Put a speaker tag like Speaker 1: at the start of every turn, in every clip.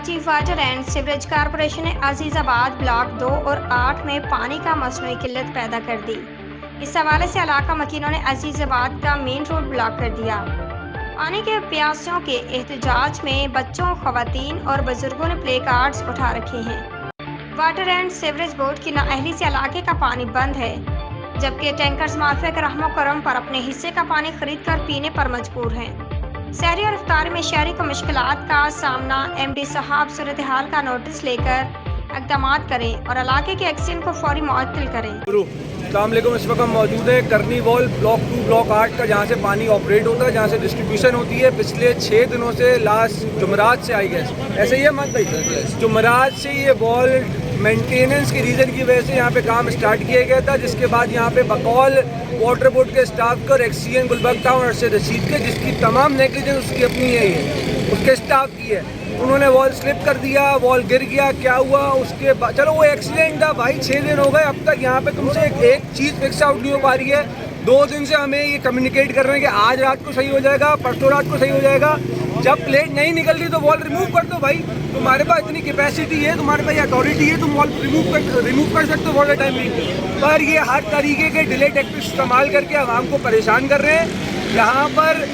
Speaker 1: Karachi water and sewerage corporation ने Azizabad block 2 और 8 में पानी का मसनूई किल्लत पैदा कर दी। इस हवाले से इलाका मकीनों ने अजीज़ाबाद का मेन रोड ब्लॉक कर दिया। पानी के प्यासों के एहतजाज में बच्चों, खवातीन और बुजुर्गों ने प्ले कार्ड्स उठा रखे हैं। वाटर एंड सीवरेज बोर्ड की नाअहली से इलाके का पानी बंद है, जबकि टैंकर्स माफिया के रहमो करम पर अपने हिस्से का पानी खरीद कर पीने पर मजबूर हैं। शहरी और इफ्तारी में शहरी को मुश्किलात का सामना। MD साहब सूरत हाल का नोटिस लेकर इक़दाम करें और इलाके के एक्सीडेंट को फौरी मुअत्तल करें।
Speaker 2: अस्सलामुअलैकुम। इस वक्त हम मौजूद है करनी वॉल ब्लॉक 2 ब्लॉक 8 का, जहाँ से पानी ऑपरेट होता है, जहाँ से डिस्ट्रीब्यूशन होती है। पिछले 6 दिनों से लास्ट जुमरात से आई गैस ऐसे ही है मत भाई, जुमरात से ये वॉल मेंटेनेंस के रीज़न की वजह से यहाँ पे काम स्टार्ट किया गया था, जिसके बाद यहाँ पे बकौल वाटर बोर्ड के स्टाफ का और एक्सीएन गुलबख्श टाउन और रशीद के, जिसकी तमाम नेगलिजेंस उसकी अपनी है, ये उसके स्टाफ की है। उन्होंने वॉल स्लिप कर दिया, वॉल गिर गया, क्या हुआ उसके बाद चलो वो एक्सीडेंट था भाई। 6 दिन हो गए, अब तक यहाँ पे तुमसे एक चीज़ फिक्स आउट नहीं हो पा रही है। 2 दिन से हमें ये कम्युनिकेट कर रहे हैं कि आज रात को सही हो जाएगा, परसों रात को सही हो जाएगा। जब प्लेट नहीं निकल रही तो वॉल रिमूव कर दो भाई। तुम्हारे पास इतनी कैपेसिटी है, तुम्हारे पास अथॉरिटी है, तुम वॉल रिमूव कर सकते हो फॉर द टाइम बिंग। पर ये हर तरीके के डिले टैक्टिक्स इस्तेमाल करके आवाम को परेशान कर रहे हैं। यहाँ पर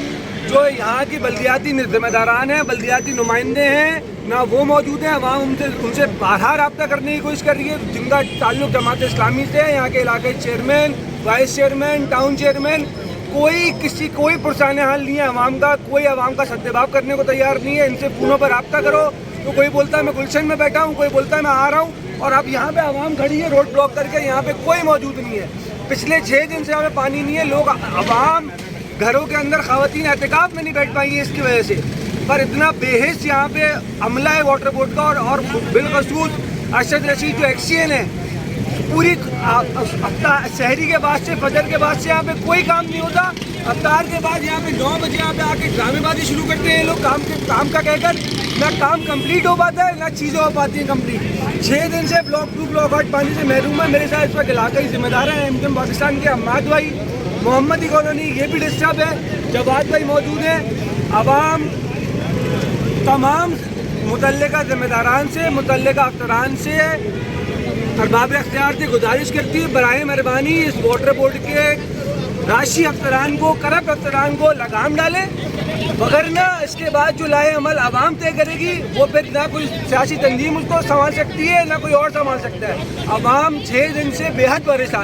Speaker 2: जो यहाँ की बल्दियाती जिम्मेदारान हैं, बल्दियाती नुमाइंदे हैं ना, वो मौजूद हैं। आवाम उनसे बारहा रब्ता करने की कोशिश कर रही है, जिनका ताल्लुक जमात इस्लामी से है। यहाँ के इलाके chairman, vice chairman, town chairman, कोई पुरसाने हाल नहीं है आवाम का। कोई आवाम का सद्देबाब करने को तैयार नहीं है। इनसे फ़ोनों पर रब्ता करो तो कोई बोलता है मैं गुलशन में बैठा हूँ, कोई बोलता है मैं आ रहा हूँ, और अब यहाँ पे आवाम खड़ी है रोड ब्लॉक करके। यहाँ पे कोई मौजूद नहीं है। पिछले 6 दिन से यहाँ पे पानी नहीं है। लोग आवाम घरों के अंदर खवातीन एहतिकाफ में नहीं बैठ पाई है इसकी वजह से। पर इतना बेहिस यहाँ पे अमला है वाटर बोर्ड का, और बिलखसूस अरशद रशीद जो एक्सीएन है, पूरी शहरी के बाद से, फजर के बाद से यहाँ पे कोई काम नहीं होता। अफ्तार के बाद यहाँ पे 9 बजे यहाँ पे आके ड्रामेबाजी शुरू करते हैं लोग काम का कहकर। ना काम कंप्लीट हो पाता है, ना चीज़ें हो पाती हैं कंप्लीट। 6 दिन से ब्लॉक 2 ब्लॉक 8 पानी से महरूम है। मेरे साथ इस वक्त इलाकाई जिम्मेदार हैं MDM पाकिस्तान के अम्माद भाई, मोहम्मदी कॉलोनी ये भी डिस्टर्ब है, जवाद भाई मौजूद हैं। आवाम तमाम मुतल्लिका ज़िम्मेदारान से, मुतल्लिका अफसरान से, अरबाब अख्तियार से गुजारिश करती है बराए मेहरबानी इस वाटर बोर्ड के राशि अफसरान को, करप्ट अफसरान को लगाम डालें, वगरना इसके बाद जो लाए अमल आवाम तय करेगी। वो फिर ना कोई सियासी तंजीम उसको संभाल सकती है, ना कोई और संभाल सकता है। आवाम 6 दिन से बेहद परेशान।